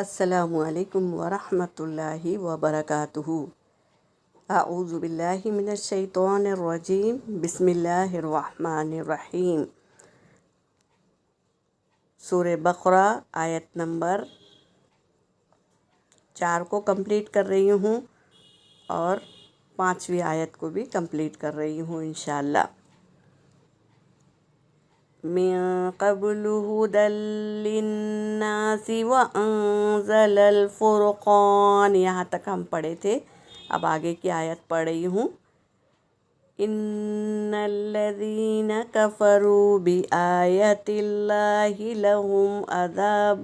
السلام علیکم ورحمۃ اللہ وبرکاتہ۔ اعوذ باللہ من الشیطان الرجیم، بسم اللہ الرحمن الرحیم۔ سورہ بقرہ آیت نمبر 4 کو کمپلیٹ کر رہی ہوں اور 5ویں آیت کو بھی کمپلیٹ کر رہی ہوں انشاءاللہ۔ من قبل هدى للناس وانزل الفرقان، یہاں تک ہم پڑھے تھے، اب آگے کی آیت پڑھ رہی ہوں۔ ان الذين كفروا بآيات الله لهم عذاب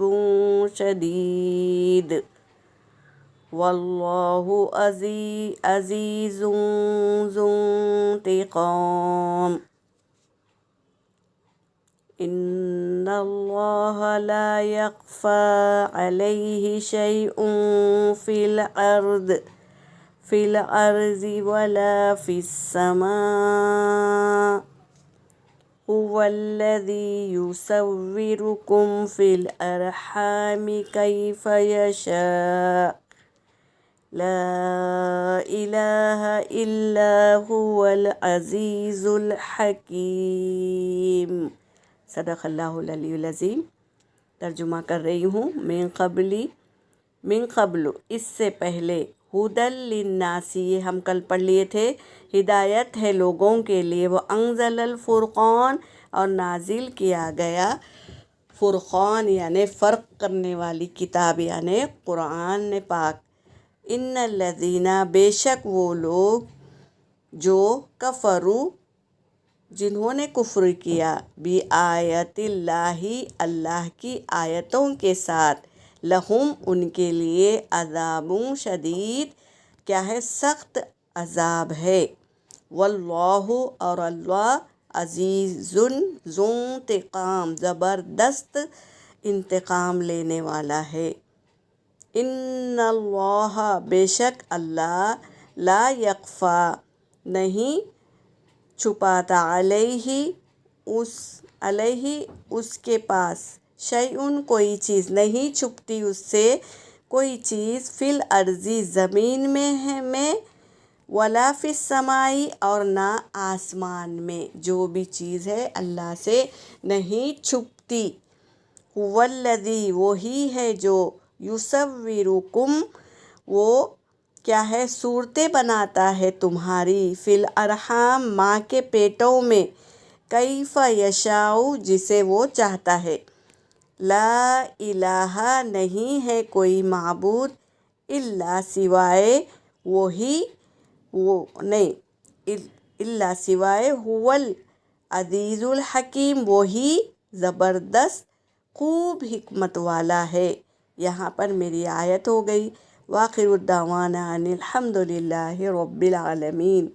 شديد والله عزيز ذو انتقام۔ ان اللہ لا يخفى عليه شيء في الارض ولا في السماء هو الذي يصوركم في الارحام كيف يشاء لا الہ الا هو العزیز الحکیم۔ صدق اللہ العلی العظیم۔ ترجمہ کر رہی ہوں۔ من قبل اس سے پہلے، ہدی للناس یہ ہم کل پڑھ لیے تھے، ہدایت ہے لوگوں کے لیے، وہ انزل الفرقان اور نازل کیا گیا فرقان یعنی فرق کرنے والی کتاب یعنی قرآن پاک۔ ان الذین بے شک وہ لوگ جو کفروا جنہوں نے کفر کیا، بآیات اللہ اللہ کی آیتوں کے ساتھ، لہم ان کے لیے عذاب شدید کیا ہے سخت عذاب ہے، واللہ اور اللہ عزیز ذو انتقام زبردست انتقام لینے والا ہے۔ ان اللہ بے شک اللہ لا یخفی نہیں چھپاتا علیہ اس کے پاس شیئن کوئی چیز نہیں چھپتی اس سے کوئی چیز، فی الارض زمین میں ولا فی السماء اور نہ آسمان میں، جو بھی چیز ہے اللہ سے نہیں چھپتی۔ هو الذی وہی ہے جو یصورکم وہ کیا ہے صورتیں بناتا ہے تمہاری، فی الارحام ماں کے پیٹوں میں، کیف یشاء جسے وہ چاہتا ہے، لا الہ نہیں ہے کوئی معبود الا سوائے وہی الا سوائے هو العزیز الحکیم وہی زبردست خوب حکمت والا ہے۔ یہاں پر میری آیت ہو گئی۔ وآخر الدعوانا ان الحمد للہ رب العالمین۔